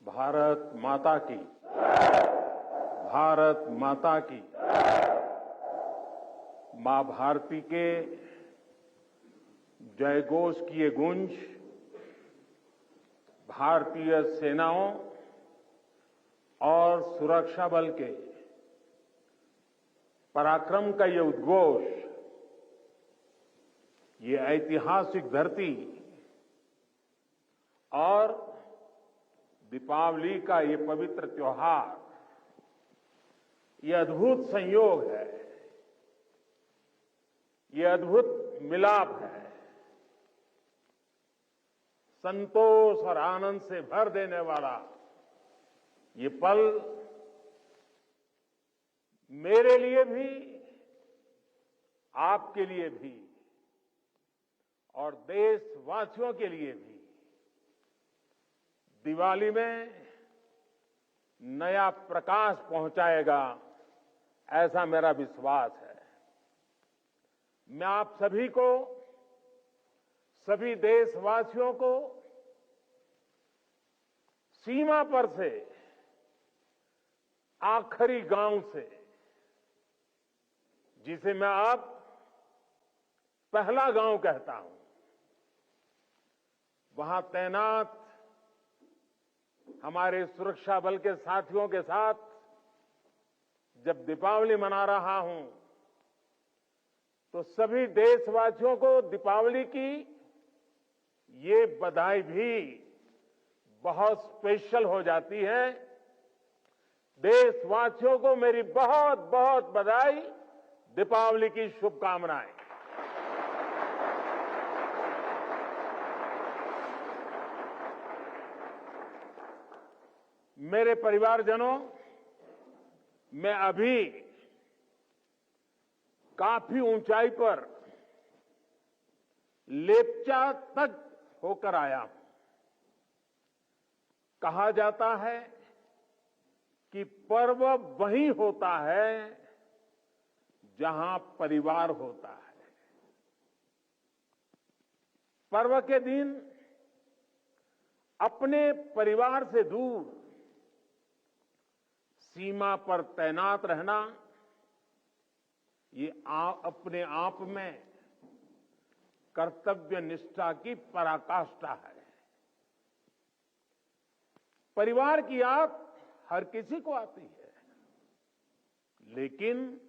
भारत माता की, भारत माता की। मां भारती के जयघोष की ये गूंज भारतीय सेनाओं और सुरक्षा बल के पराक्रम का ये उद्घोष, ये ऐतिहासिक धरती और दीपावली का ये पवित्र त्योहार, ये अद्भुत संयोग है, ये अद्भुत मिलाप है। संतोष और आनंद से भर देने वाला ये पल मेरे लिए भी, आपके लिए भी और देशवासियों के लिए भी दिवाली में नया प्रकाश पहुंचाएगा, ऐसा मेरा विश्वास है। मैं आप सभी को, सभी देशवासियों को सीमा पर से, आखिरी गांव से, जिसे मैं अब पहला गांव कहता हूं, वहां तैनात हमारे सुरक्षा बल के साथियों के साथ जब दीपावली मना रहा हूं, तो सभी देशवासियों को दीपावली की ये बधाई भी बहुत स्पेशल हो जाती है। देशवासियों को मेरी बहुत बहुत बधाई, दीपावली की शुभकामनाएं। मेरे परिवारजनों, मैं अभी काफी ऊंचाई पर लेप्चा तक होकर आया हूं। कहा जाता है कि पर्व वहीं होता है जहां परिवार होता है। पर्व के दिन अपने परिवार से दूर सीमा पर तैनात रहना, ये अपने आप में कर्तव्य निष्ठा की पराकाष्ठा है। परिवार की याद हर किसी को आती है, लेकिन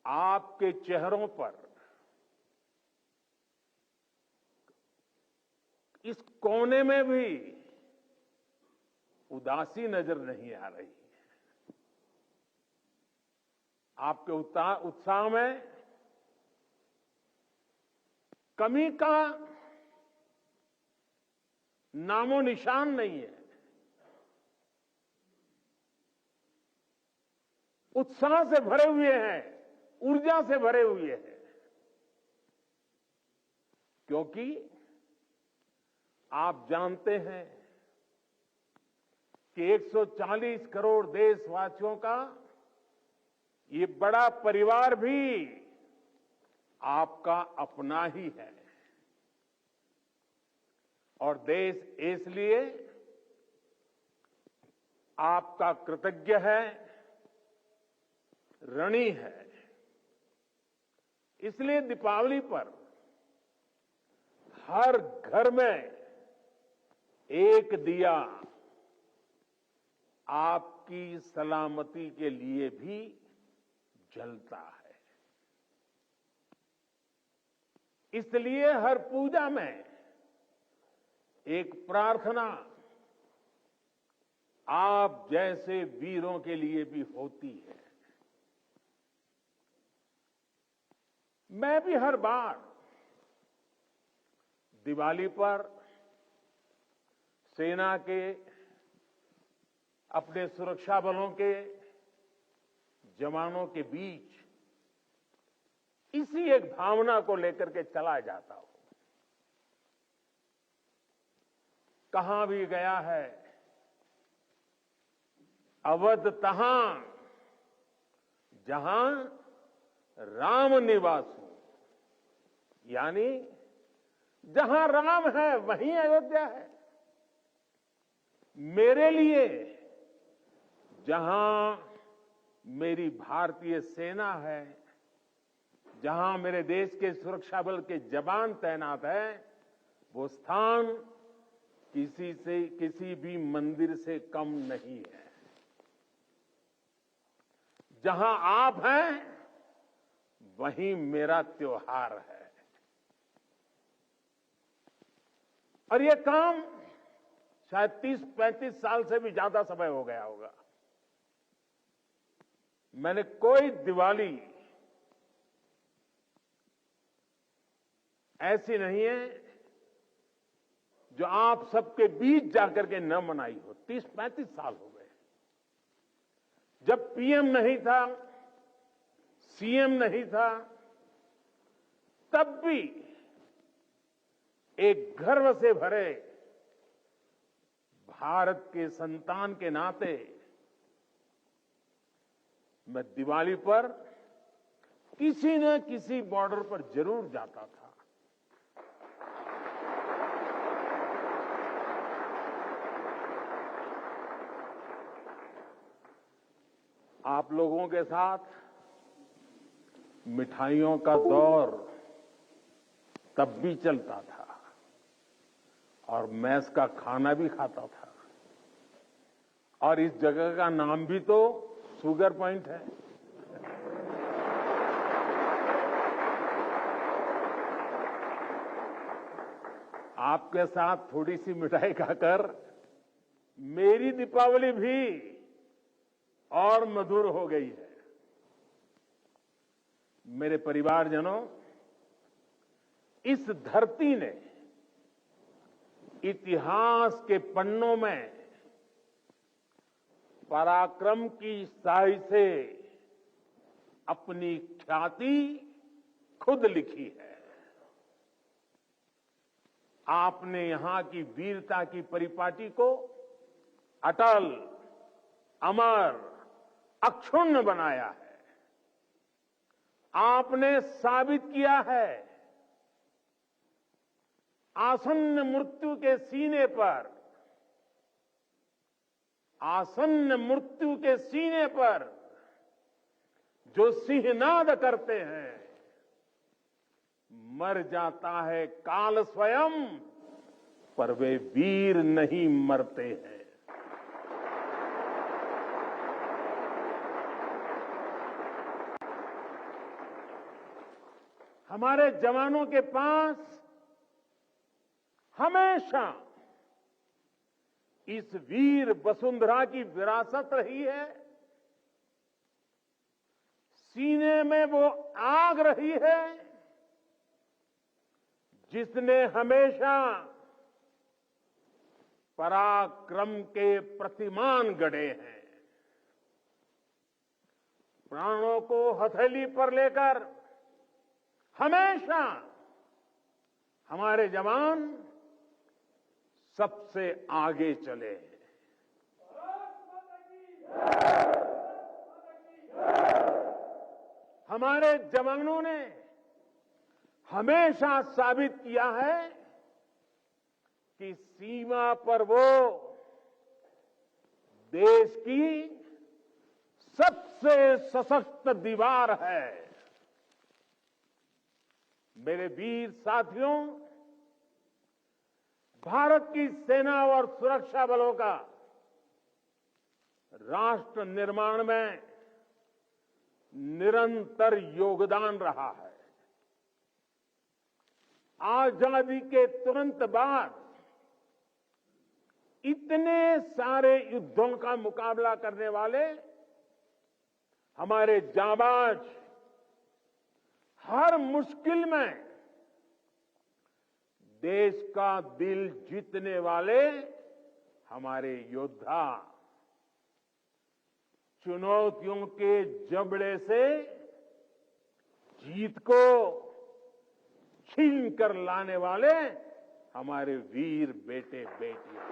आपके चेहरों पर इस कोने में भी उदासी नजर नहीं आ रही है। आपके उत्साह में कमी का नामो निशान नहीं है। उत्साह से भरे हुए हैं, ऊर्जा से भरे हुए हैं, क्योंकि आप जानते हैं कि 140 करोड़ देशवासियों का ये बड़ा परिवार भी आपका अपना ही है। और देश इसलिए आपका कृतज्ञ है, ऋणी है। इसलिए दीपावली पर हर घर में एक दिया आपकी सलामती के लिए भी जलता है। इसलिए हर पूजा में एक प्रार्थना आप जैसे वीरों के लिए भी होती है। मैं भी हर बार दिवाली पर सेना के, अपने सुरक्षा बलों के जवानों के बीच इसी एक भावना को लेकर के चला जाता हूं। कहां भी गया है, अवध तहां जहां राम निवासु, यानी जहां राम है वहीं अयोध्या है। मेरे लिए जहां मेरी भारतीय सेना है, जहां मेरे देश के सुरक्षा बल के जवान तैनात हैं, वो स्थान किसी भी मंदिर से कम नहीं है। जहां आप हैं, वहीं मेरा त्योहार है। और ये काम शायद 30-35 साल से भी ज्यादा समय हो गया होगा। मैंने कोई दिवाली ऐसी नहीं है जो आप सबके बीच जाकर के न मनाई हो। 30-35 साल हो गए। जब पीएम नहीं था, सीएम नहीं था, तब भी एक गर्व से भरे भारत के संतान के नाते मैं दिवाली पर किसी न किसी बॉर्डर पर जरूर जाता था। आप लोगों के साथ मिठाइयों का दौर तब भी चलता था और मैस का खाना भी खाता था। और इस जगह का नाम भी तो शुगर पॉइंट है। आपके साथ थोड़ी सी मिठाई खाकर मेरी दीपावली भी और मधुर हो गई है। मेरे परिवारजनों, इस धरती ने इतिहास के पन्नों में पराक्रम की स्याही से अपनी ख्याति खुद लिखी है। आपने यहां की वीरता की परिपाटी को अटल, अमर, अक्षुण्ण बनाया है। आपने साबित किया है आसन्न मृत्यु के सीने पर, आसन्न मृत्यु के सीने पर जो सिंहनाद करते हैं, मर जाता है काल स्वयं, पर वे वीर नहीं मरते हैं। हमारे जवानों के पास हमेशा इस वीर वसुंधरा की विरासत रही है। सीने में वो आग रही है जिसने हमेशा पराक्रम के प्रतिमान गढ़े हैं। प्राणों को हथेली पर लेकर हमेशा हमारे जवान सबसे आगे चले हैं। हमारे जवानों ने हमेशा साबित किया है कि सीमा पर वो देश की सबसे सशक्त दीवार है। मेरे वीर साथियों, भारत की सेना और सुरक्षा बलों का राष्ट्र निर्माण में निरंतर योगदान रहा है। आजादी के तुरंत बाद इतने सारे युद्धों का मुकाबला करने वाले हमारे जाबाज, हर मुश्किल में देश का दिल जीतने वाले हमारे योद्धा चुनौतियों के जबड़े से जीत को छीन कर लाने वाले हमारे वीर बेटे बेटियां।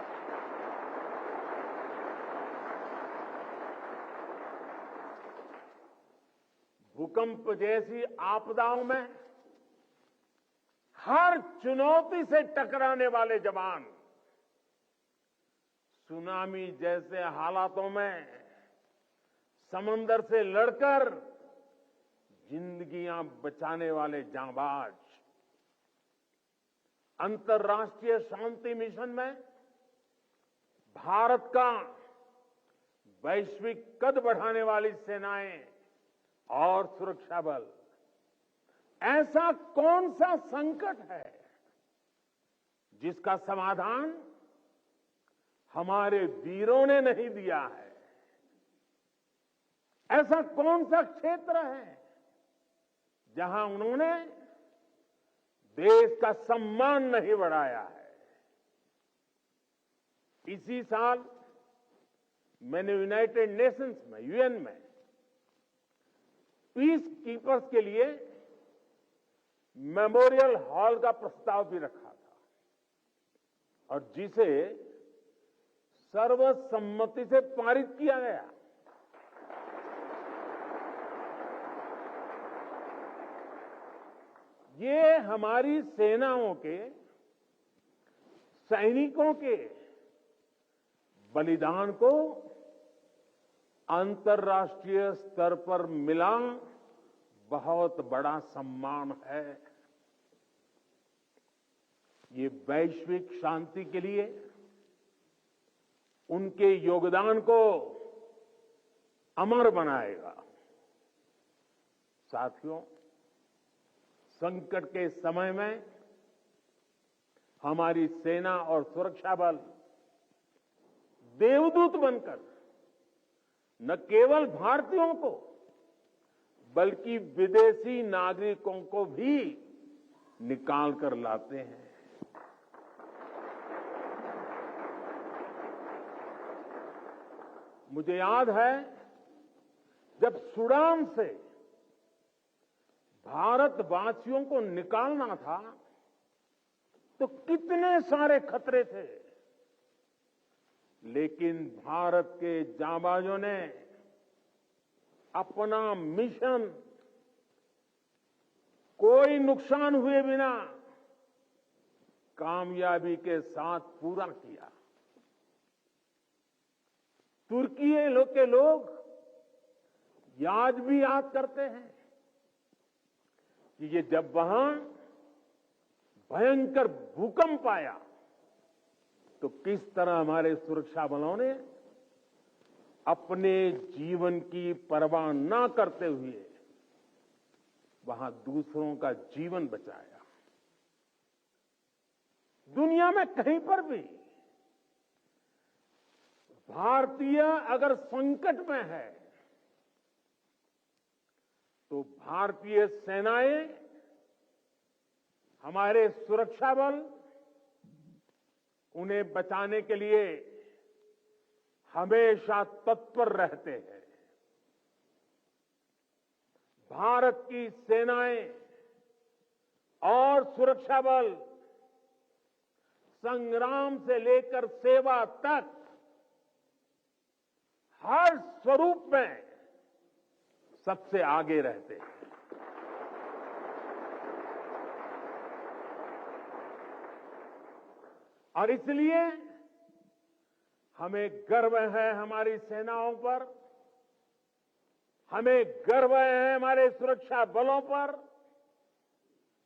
भूकंप जैसी आपदाओं में हर चुनौती से टकराने वाले जवान सुनामी जैसे हालातों में समंदर से लड़कर जिंदगियां बचाने वाले जांबाज, अंतर्राष्ट्रीय शांति मिशन में भारत का वैश्विक कद बढ़ाने वाली सेनाएं और सुरक्षा बल, ऐसा कौन सा संकट है जिसका समाधान हमारे वीरों ने नहीं दिया है? ऐसा कौन सा क्षेत्र है जहां उन्होंने देश का सम्मान नहीं बढ़ाया है? इसी साल मैंने यूनाइटेड नेशंस में, यूएन में पीस कीपर्स के लिए मेमोरियल हॉल का प्रस्ताव भी रखा था और जिसे सर्वसम्मति से पारित किया गया। ये हमारी सेनाओं के, सैनिकों के बलिदान को अंतर्राष्ट्रीय स्तर पर मिला बहुत बड़ा सम्मान है। ये वैश्विक शांति के लिए उनके योगदान को अमर बनाएगा। साथियों, संकट के समय में हमारी सेना और सुरक्षा बल देवदूत बनकर न केवल भारतीयों को बल्कि विदेशी नागरिकों को भी निकाल कर लाते हैं। मुझे याद है जब सूडान से भारतवासियों को निकालना था तो कितने सारे खतरे थे, लेकिन भारत के जांबाजों ने अपना मिशन कोई नुकसान हुए बिना कामयाबी के साथ पूरा किया। तुर्की के लोग आज भी याद करते हैं कि ये जब वहां भयंकर भूकंप आया तो किस तरह हमारे सुरक्षा बलों ने अपने जीवन की परवाह न करते हुए वहां दूसरों का जीवन बचाया। दुनिया में कहीं पर भी भारतीय अगर संकट में है तो भारतीय सेनाएं, हमारे सुरक्षा बल उन्हें बचाने के लिए हमेशा तत्पर रहते हैं। भारत की सेनाएं और सुरक्षा बल संग्राम से लेकर सेवा तक हर स्वरूप में सबसे आगे रहते हैं। और इसलिए हमें गर्व है हमारी सेनाओं पर, हमें गर्व है हमारे सुरक्षा बलों पर,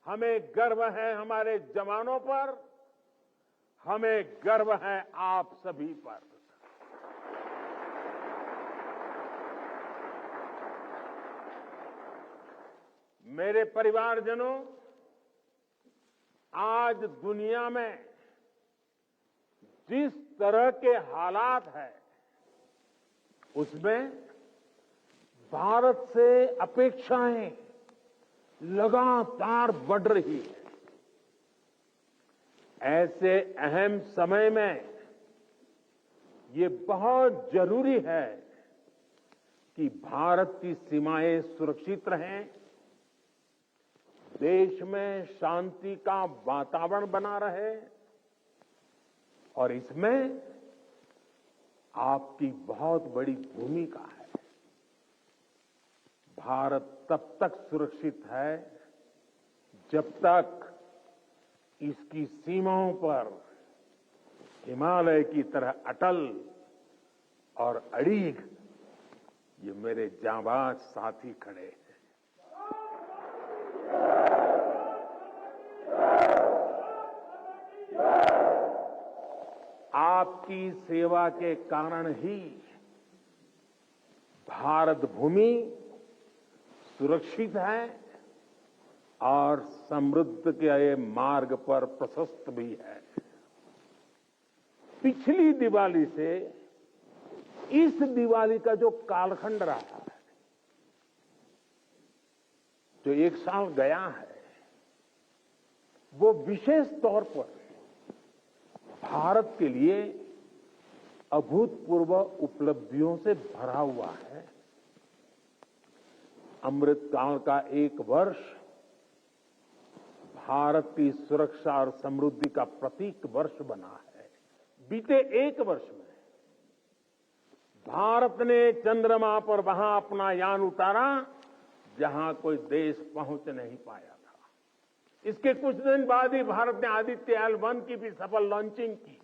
हमें गर्व है हमारे जवानों पर, हमें गर्व है आप सभी पर। मेरे परिवारजनों, आज दुनिया में जिस तरह के हालात हैं उसमें भारत से अपेक्षाएं लगातार बढ़ रही है। ऐसे अहम समय में ये बहुत जरूरी है कि भारत की सीमाएं सुरक्षित रहें, देश में शांति का वातावरण बना रहे और इसमें आपकी बहुत बड़ी भूमिका है। भारत तब तक सुरक्षित है जब तक इसकी सीमाओं पर हिमालय की तरह अटल और अड़ीग ये मेरे जांबाज साथी खड़े हैं। आपकी सेवा के कारण ही भारत भूमि सुरक्षित है और समृद्ध के मार्ग पर प्रशस्त भी है। पिछली दिवाली से इस दिवाली का जो कालखंड रहा है, जो एक साल गया है, वो विशेष तौर पर भारत के लिए अभूतपूर्व उपलब्धियों से भरा हुआ है। अमृतकाल का एक वर्ष भारत की सुरक्षा और समृद्धि का प्रतीक वर्ष बना है। बीते एक वर्ष में भारत ने चंद्रमा पर वहां अपना यान उतारा जहां कोई देश पहुंच नहीं पाया था। इसके कुछ दिन बाद ही भारत ने आदित्य L1 की भी सफल लॉन्चिंग की।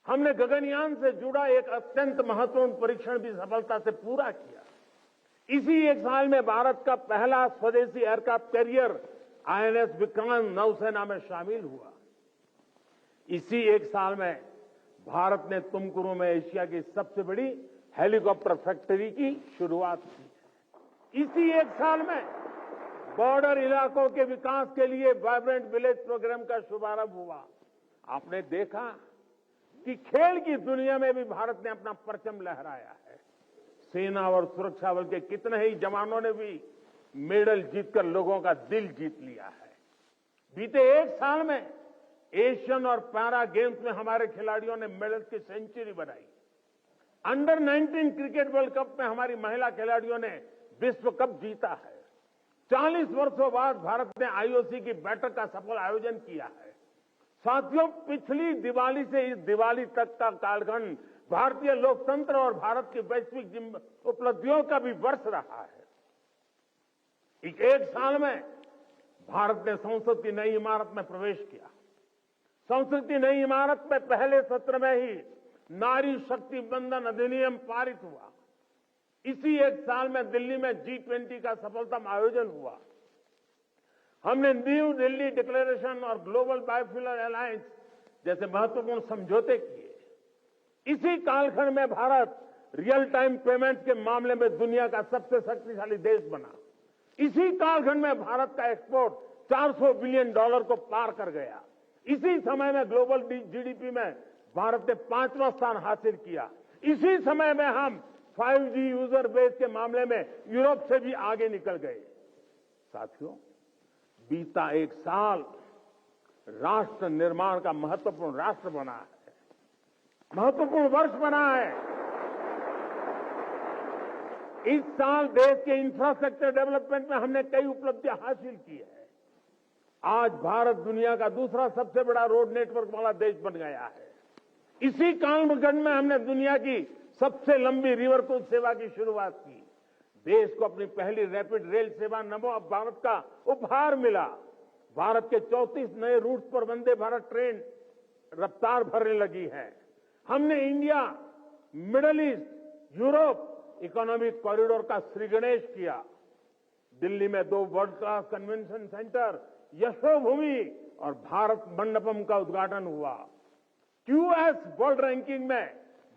हमने गगनयान से जुड़ा एक अत्यंत महत्वपूर्ण परीक्षण भी सफलता से पूरा किया। इसी एक साल में भारत का पहला स्वदेशी एयरक्राफ्ट कैरियर INS विक्रांत नौसेना में शामिल हुआ। इसी एक साल में भारत ने तुमकुरू में एशिया की सबसे बड़ी हेलीकॉप्टर फैक्ट्री की शुरुआत की। इसी एक साल में बॉर्डर इलाकों के विकास के लिए वाइब्रेंट विलेज प्रोग्राम का शुभारंभ हुआ। आपने देखा कि खेल की दुनिया में भी भारत ने अपना परचम लहराया है। सेना और सुरक्षा बल के कितने ही जवानों ने भी मेडल जीतकर लोगों का दिल जीत लिया है। बीते एक साल में एशियन और पैरा गेम्स में हमारे खिलाड़ियों ने मेडल की सेंचुरी बनाई। अंडर 19 क्रिकेट वर्ल्ड कप में हमारी महिला खिलाड़ियों ने विश्व कप जीता है। 40 वर्षों बाद भारत ने IOC की बैठक का सफल आयोजन किया है। साथियों, पिछली दिवाली से इस दिवाली तक का कालखंड भारतीय लोकतंत्र और भारत की वैश्विक उपलब्धियों का भी वर्ष रहा है। एक साल में भारत ने संसद की नई इमारत में प्रवेश किया। संसद की नई इमारत में पहले सत्र में ही नारी शक्ति बंधन अधिनियम पारित हुआ। इसी एक साल में दिल्ली में G20 का सफलतम आयोजन हुआ। हमने न्यू दिल्ली डिक्लेरेशन और ग्लोबल बायोफ्यूल अलायंस जैसे महत्वपूर्ण समझौते किए। इसी कालखंड में भारत रियल टाइम पेमेंट के मामले में दुनिया का सबसे शक्तिशाली देश बना। इसी कालखंड में भारत का एक्सपोर्ट $400 बिलियन को पार कर गया। इसी समय में ग्लोबल GDP में भारत ने 5वां स्थान हासिल किया। इसी समय में हम 5G यूजर बेस के मामले में यूरोप से भी आगे निकल गए। साथियों, बीता एक साल राष्ट्र निर्माण का महत्वपूर्ण राष्ट्र बना है, महत्वपूर्ण वर्ष बना है। इस साल देश के इंफ्रास्ट्रक्चर डेवलपमेंट में हमने कई उपलब्धियां हासिल की है। आज भारत दुनिया का दूसरा सबसे बड़ा रोड नेटवर्क वाला देश बन गया है। इसी कालखंड में हमने दुनिया की सबसे लंबी रिवर क्रूज सेवा की शुरुआत की। देश को अपनी पहली रैपिड रेल सेवा नमो भारत का उपहार मिला। भारत के 34 नए रूट्स पर वंदे भारत ट्रेन रफ्तार भरने लगी है। हमने India, middle east, Europe economic corridor का श्रीगणेश किया। दिल्ली में 2 world class convention centre, Yashobhoomi और भारत मंडपम का उद्घाटन हुआ। QS वर्ल्ड रैंकिंग में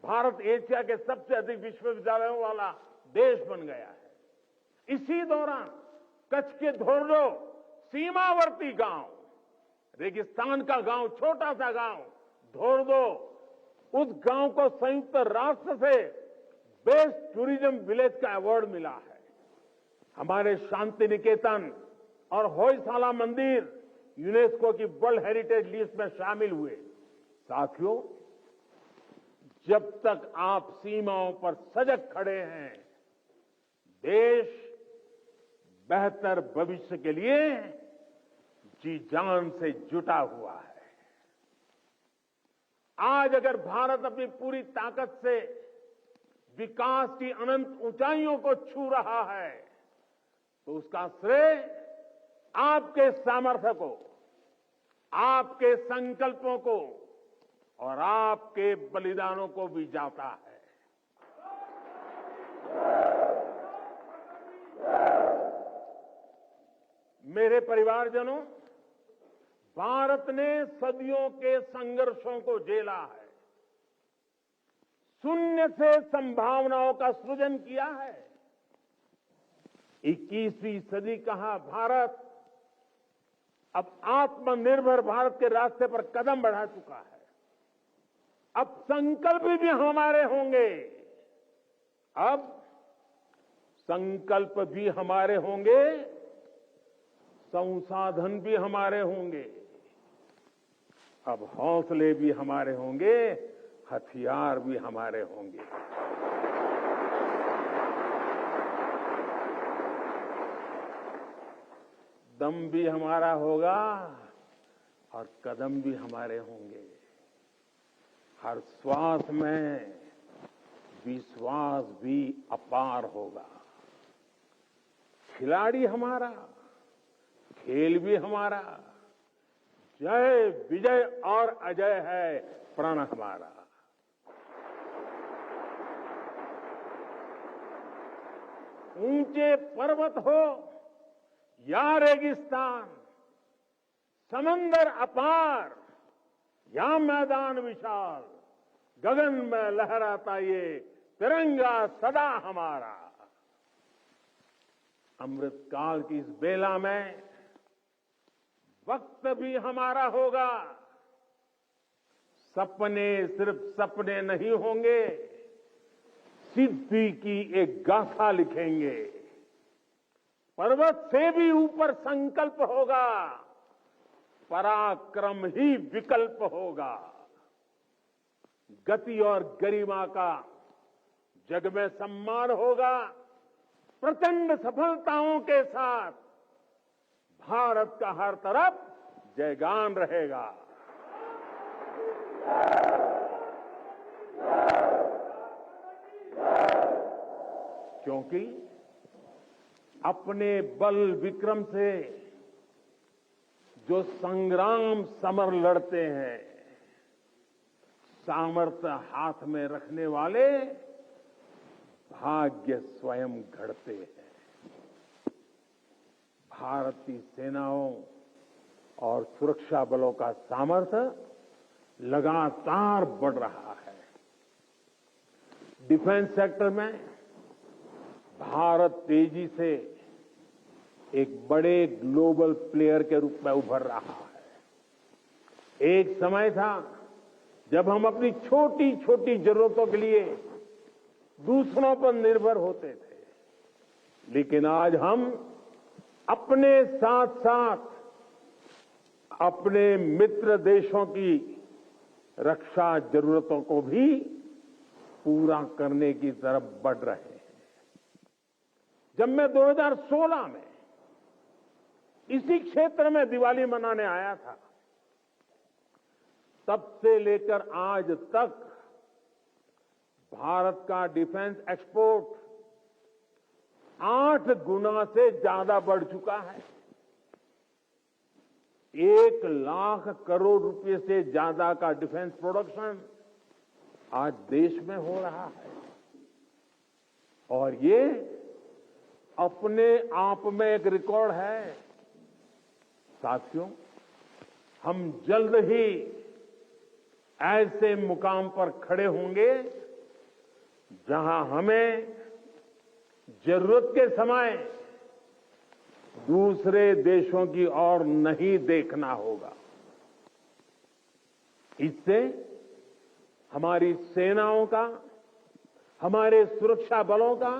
भारत एशिया के सबसे अधिक विश्वविद्यालयों वाला देश बन गया है। इसी दौरान कच्छ के धोर्डो सीमावर्ती गांव, रेगिस्तान का गांव, छोटा सा गांव धोर्डो, उस गांव को संयुक्त राष्ट्र से बेस्ट टूरिज्म विलेज का अवार्ड मिला है। हमारे शांति निकेतन और होयसाला मंदिर यूनेस्को की वर्ल्ड हेरिटेज लिस्ट में शामिल हुए। साथियों, जब तक आप सीमाओं पर सजग खड़े हैं, देश बेहतर भविष्य के लिए जी जान से जुटा हुआ है। आज अगर भारत अपनी पूरी ताकत से विकास की अनंत ऊंचाइयों को छू रहा है, तो उसका श्रेय आपके सामर्थ्य को, आपके संकल्पों को और आपके बलिदानों को भी जाता है। मेरे परिवारजनों, भारत ने सदियों के संघर्षों को झेला है, शून्य से संभावनाओं का सृजन किया है। 21वीं सदी का भारत अब आत्मनिर्भर भारत के रास्ते पर कदम बढ़ा चुका है। अब संकल्प भी हमारे होंगे, अब संकल्प भी हमारे होंगे, संसाधन भी हमारे होंगे, अब हौसले भी हमारे होंगे, हथियार भी हमारे होंगे। दम भी हमारा होगा और कदम भी हमारे होंगे। हर श्वास में विश्वास भी अपार होगा। खिलाड़ी हमारा, खेल भी हमारा, जय विजय और अजय है प्रण हमारा। ऊंचे पर्वत हो या रेगिस्तान, समंदर अपार या मैदान विशाल, गगन में लहराता ये तिरंगा सदा हमारा। अमृत काल की इस बेला में वक्त भी हमारा होगा। सपने सिर्फ सपने नहीं होंगे, सिद्धि की एक गाथा लिखेंगे। पर्वत से भी ऊपर संकल्प होगा, पराक्रम ही विकल्प होगा। गति और गरिमा का जग में सम्मान होगा। प्रचंड सफलताओं के साथ भारत का हर तरफ जयगान रहेगा। क्योंकि अपने बल विक्रम से जो संग्राम समर लड़ते हैं, सामर्थ्य हाथ में रखने वाले भाग्य स्वयं घड़ते हैं। भारत की सेनाओं और सुरक्षा बलों का सामर्थ्य लगातार बढ़ रहा है। डिफेंस सेक्टर में भारत तेजी से एक बड़े ग्लोबल प्लेयर के रूप में उभर रहा है। एक समय था जब हम अपनी छोटी छोटी जरूरतों के लिए दूसरों पर निर्भर होते थे, लेकिन आज हम अपने साथ साथ अपने मित्र देशों की रक्षा जरूरतों को भी पूरा करने की तरफ बढ़ रहे हैं। जब मैं 2016 में इसी क्षेत्र में दिवाली मनाने आया था, तब से लेकर आज तक भारत का डिफेंस एक्सपोर्ट 8 गुना से ज्यादा बढ़ चुका है। 1 लाख करोड़ रुपए से ज्यादा का डिफेंस प्रोडक्शन आज देश में हो रहा है। और ये अपने आप में एक रिकॉर्ड है। साथियों, हम जल्द ही ऐसे मुकाम पर खड़े होंगे जहां हमें जरूरत के समय दूसरे देशों की ओर नहीं देखना होगा। इससे हमारी सेनाओं का, हमारे सुरक्षा बलों का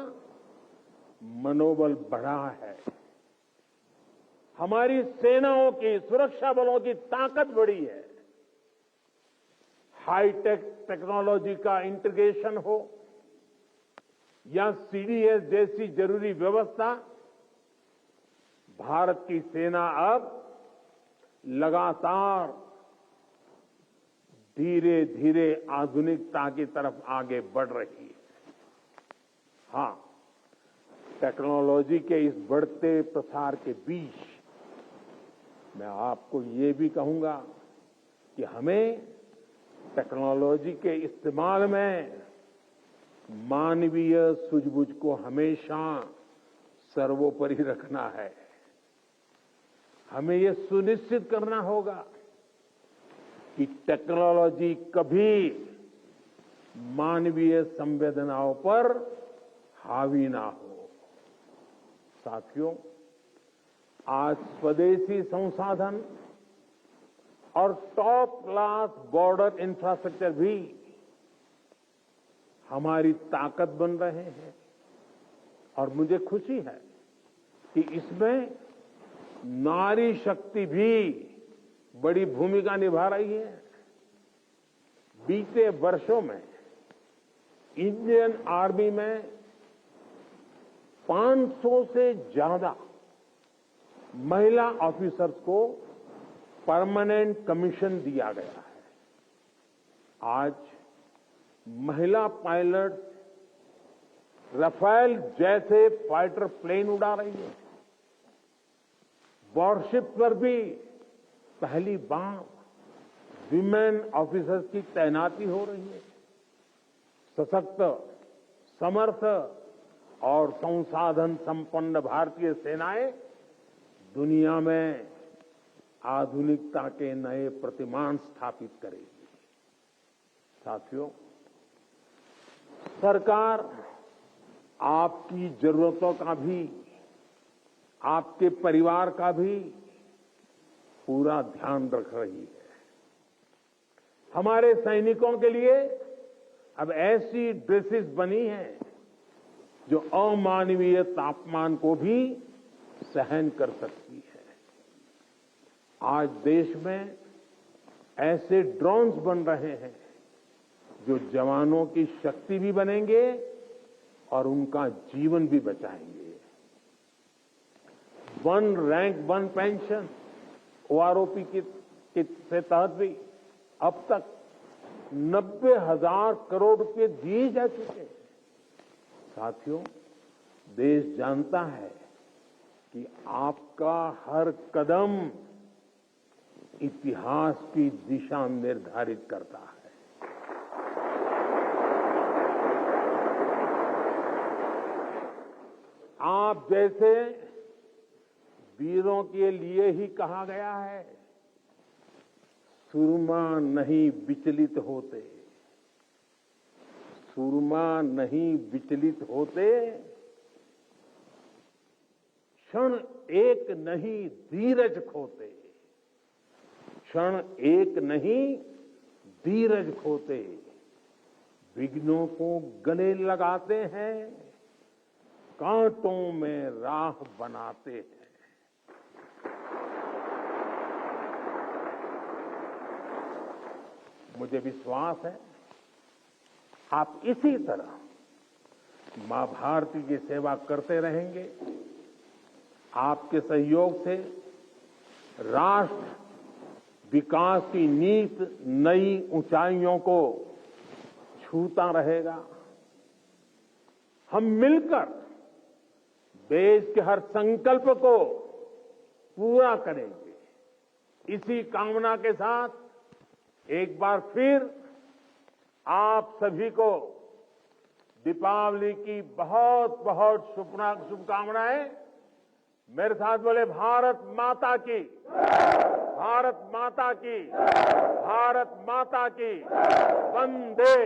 मनोबल बढ़ा है। हमारी सेनाओं की, सुरक्षा बलों की ताकत बढ़ी है। हाईटेक टेक्नोलॉजी का इंटीग्रेशन हो या सीडीएस जैसी जरूरी व्यवस्था, भारत की सेना अब लगातार धीरे धीरे आधुनिकता की तरफ आगे बढ़ रही है। हां, टेक्नोलॉजी के इस बढ़ते प्रसार के बीच मैं आपको ये भी कहूंगा कि हमें टेक्नोलॉजी के इस्तेमाल में मानवीय सूझबूझ को हमेशा सर्वोपरि रखना है। हमें ये सुनिश्चित करना होगा कि टेक्नोलॉजी कभी मानवीय संवेदनाओं पर हावी ना हो। साथियों, आज स्वदेशी संसाधन और टॉप क्लास बॉर्डर इंफ्रास्ट्रक्चर भी हमारी ताकत बन रहे हैं और मुझे खुशी है कि इसमें नारी शक्ति भी बड़ी भूमिका निभा रही है। बीते वर्षों में इंडियन आर्मी में 500 से ज्यादा महिला ऑफिसर्स को परमानेंट कमीशन दिया गया है। आज महिला पायलट राफेल जैसे फाइटर प्लेन उड़ा रही है। वॉरशिप पर भी पहली बार विमेन ऑफिसर्स की तैनाती हो रही है। सशक्त, समर्थ और संसाधन संपन्न भारतीय सेनाएं दुनिया में आधुनिकता के नए प्रतिमान स्थापित करेगी। साथियों, सरकार आपकी जरूरतों का भी, आपके परिवार का भी पूरा ध्यान रख रही है। हमारे सैनिकों के लिए अब ऐसी ड्रेसेस बनी हैं जो अमानवीय तापमान को भी सहन कर सकती है। आज देश में ऐसे ड्रोन्स बन रहे हैं जो जवानों की शक्ति भी बनेंगे और उनका जीवन भी बचाएंगे। One rank one pension OROP के तहत भी अब तक 90,000 करोड़ रुपए दिए जा चुके हैं। साथियों, देश जानता है कि आपका हर कदम इतिहास की दिशा निर्धारित करता है। आप जैसे वीरों के लिए ही कहा गया है, सुरमा नहीं विचलित होते, सुरमा नहीं विचलित होते, क्षण एक नहीं धीरज खोते, क्षण एक नहीं धीरज खोते, विघ्नों को गले लगाते हैं, कांटों में राह बनाते हैं। मुझे विश्वास है आप इसी तरह मां भारती की सेवा करते रहेंगे। आपके सहयोग से राष्ट्र विकास की नीत नई ऊंचाइयों को छूता रहेगा। हम मिलकर देश के हर संकल्प को पूरा करेंगे। इसी कामना के साथ एक बार फिर आप सभी को दीपावली की बहुत बहुत शुभकामनाएं। मेरे साथ बोले भारत माता की, भारत माता की, भारत माता की। वंदे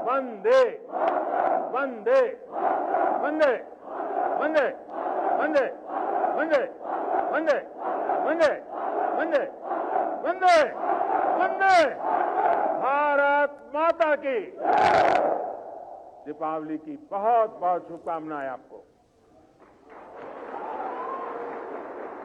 वंदे वंदे वंदे वंदे वंदे वंदे वंदे वंदे वंदे वंदे वंदे भारत माता की। दीपावली की बहुत बहुत शुभकामनाएं आपको।